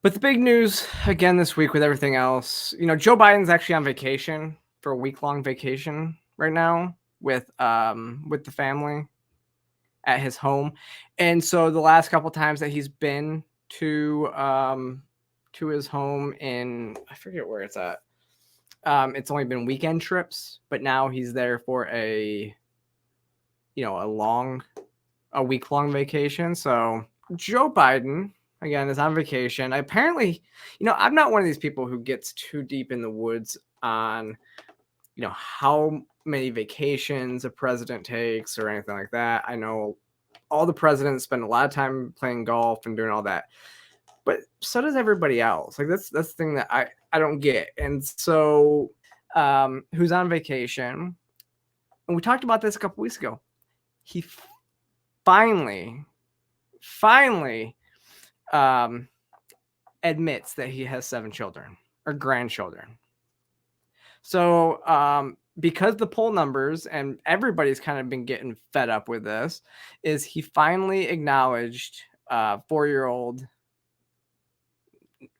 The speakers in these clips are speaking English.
But the big news again this week with everything else, Joe Biden's actually on vacation for a week-long vacation right now with the family at his home. And so the last couple times that he's been to his home in I forget where it's at. It's only been weekend trips, but now he's there for a week-long vacation. So Joe Biden again is on vacation. Apparently, I'm not one of these people who gets too deep in the woods on how many vacations a president takes or anything like that. I know all the presidents spend a lot of time playing golf and doing all that, but so does everybody else. Like that's the thing that I don't get. And so who's on vacation, and we talked about this a couple weeks ago. He finally admits that he has 7 children or grandchildren. So because the poll numbers and everybody's kind of been getting fed up with this, is he finally acknowledged 4-year-old,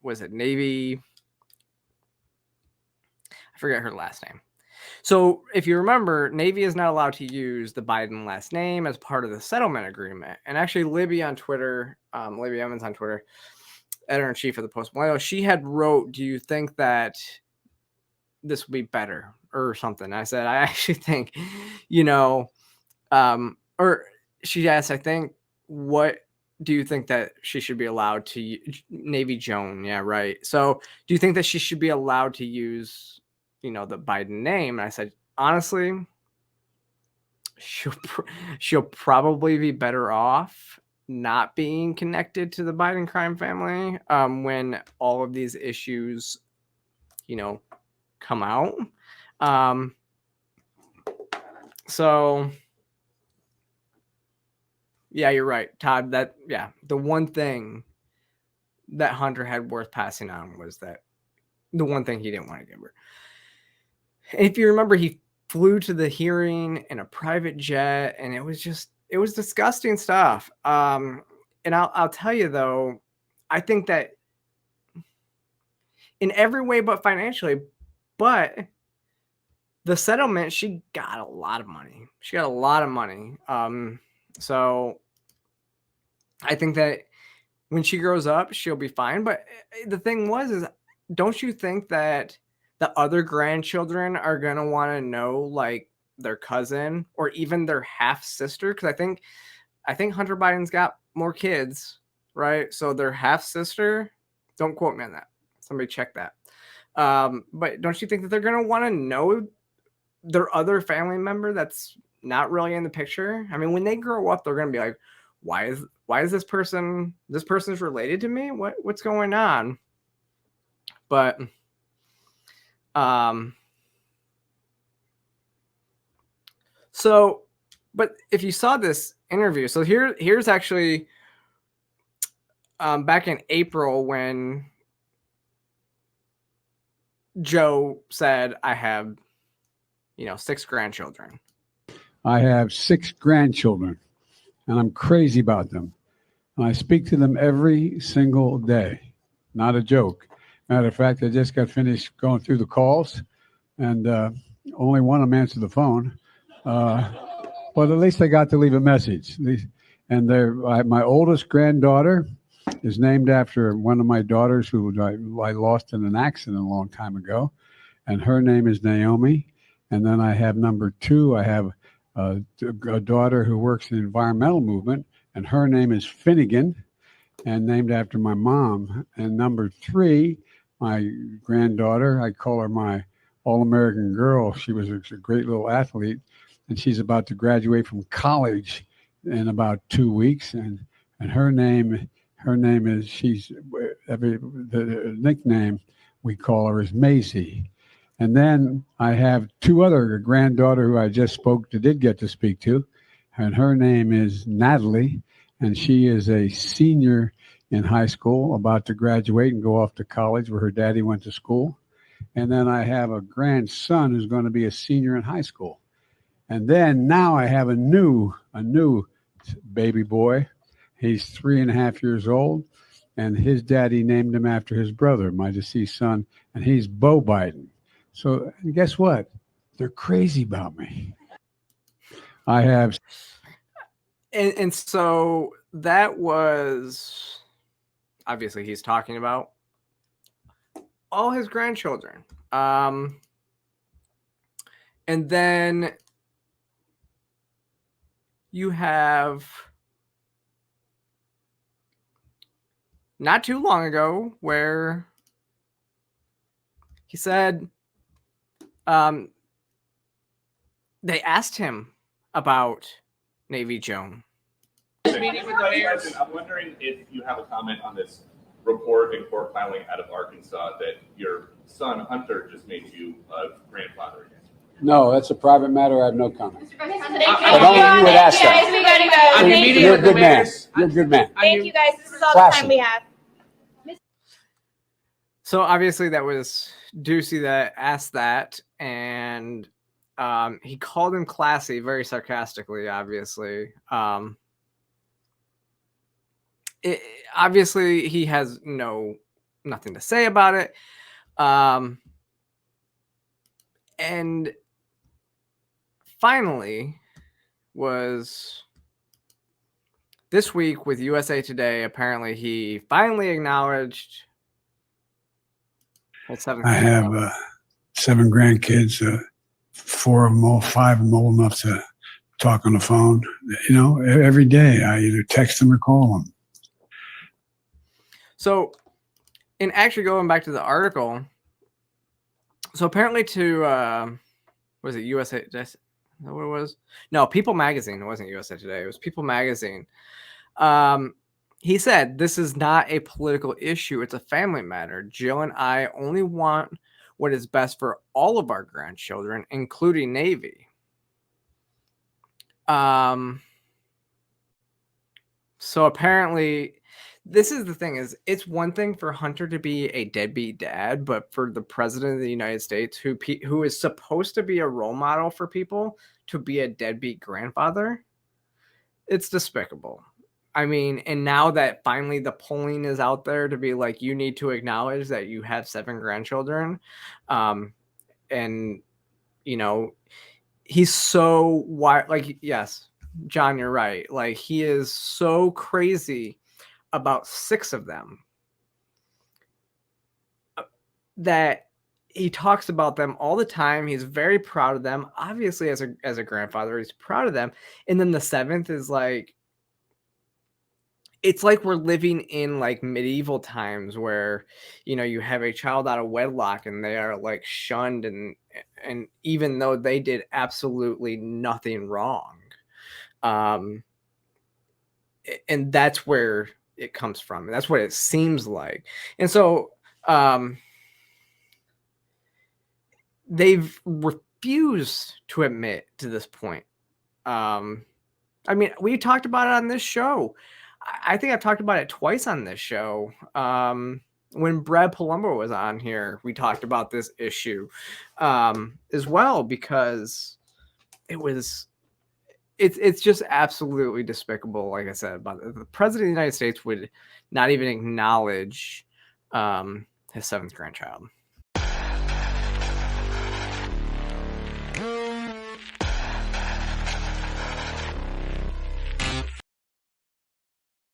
was it Navy? I forget her last name. So if you remember, Navy is not allowed to use the Biden last name as part of the settlement agreement. And actually, Libby on Twitter, Libby Evans on Twitter, editor-in-chief of the Post Millennial, she had wrote, "Do you think that this would be better?" or something. I said, I actually think, or she asked, I think, what do you think that she should be allowed to Navy Joan? Yeah, right. So do you think that she should be allowed to use, the Biden name? And I said, honestly, she'll probably be better off not being connected to the Biden crime family when all of these issues, come out. So yeah, you're right, Todd. The one thing that Hunter had worth passing on was that the one thing he didn't want to give her. And if you remember, he flew to the hearing in a private jet, and it was disgusting stuff. And I'll tell you though, I think that in every way but financially, but the settlement, she got a lot of money. So I think that when she grows up, she'll be fine. But the thing is, don't you think that the other grandchildren are going to want to know like their cousin or even their half sister? Because I think Hunter Biden's got more kids, right? So their half sister, don't quote me on that. Somebody check that. But don't you think that they're going to want to know their other family member that's not really in the picture? I mean, when they grow up, they're going to be like, why is this person's related to me? What's going on? But but if you saw this interview, so here's actually back in April when Joe said, I have 6 grandchildren. I have 6 grandchildren, and I'm crazy about them. And I speak to them every single day. Not a joke. Matter of fact, I just got finished going through the calls, and only one of them answered the phone. But at least I got to leave a message. And my oldest granddaughter is named after one of my daughters who I lost in an accident a long time ago, and her name is Naomi. And then I have number 2. I have a daughter who works in the environmental movement, and her name is Finnegan, and named after my mom. And number 3, my granddaughter, I call her my all-American girl. She was a great little athlete, and she's about to graduate from college in about 2 weeks. And her name is the nickname we call her is Macy. And then I have 2 other granddaughter who I just did get to speak to, and her name is Natalie, and she is a senior in high school, about to graduate and go off to college where her daddy went to school. And then I have a grandson who's going to be a senior in high school. And then now I have a new baby boy. He's 3.5 years old, and his daddy named him after his brother, my deceased son, and he's Bo Biden. So guess what? They're crazy about me. I have And so that was obviously he's talking about all his grandchildren. And then you have not too long ago where he said they asked him about Navy Joan. I'm wondering if you have a comment on this report and court filing out of Arkansas that your son Hunter just made you a grandfather again. no, that's a private matter. I have no comment. But only you would ask that. We gotta go. I'm Thank meeting you. You're a good man. You're a good man. Thank you guys. This is all Classy. the time we have. So obviously that was Ducey that asked that, and he called him classy very sarcastically, obviously. Obviously he has nothing to say about it. And finally was this week with USA Today. Apparently he finally acknowledged. Well, I have 7 grandkids. 4 of them, 5 of them old enough to talk on the phone. You know, every day I either text them or call them. So, in actually going back to the article, so apparently to was it USA? Is that what it was? No, People Magazine. It wasn't USA Today. It was People Magazine. He said, "This is not a political issue. It's a family matter. Jill and I only want what is best for all of our grandchildren, including Navy." So apparently, this is the thing: is it's one thing for Hunter to be a deadbeat dad, but for the president of the United States, who is supposed to be a role model for people, to be a deadbeat grandfather, it's despicable. I mean, and now that finally the polling is out there to be like, you need to acknowledge that you have 7 grandchildren. And, you know, he's so wild. Like, yes, John, you're right. Like, he is so crazy about 6 of them that he talks about them all the time. He's very proud of them. Obviously, as a grandfather, he's proud of them. And then the 7th is like, it's like we're living in like medieval times where, you know, you have a child out of wedlock and they are like shunned, and even though they did absolutely nothing wrong. And that's where it comes from. That's what it seems like. And so they've refused to admit to this point. I mean, we talked about it on this show. I think I've talked about it twice on this show. When Brad Palumbo was on here, we talked about this issue as well, because it's just absolutely despicable. Like I said, but the president of the United States would not even acknowledge his 7th grandchild.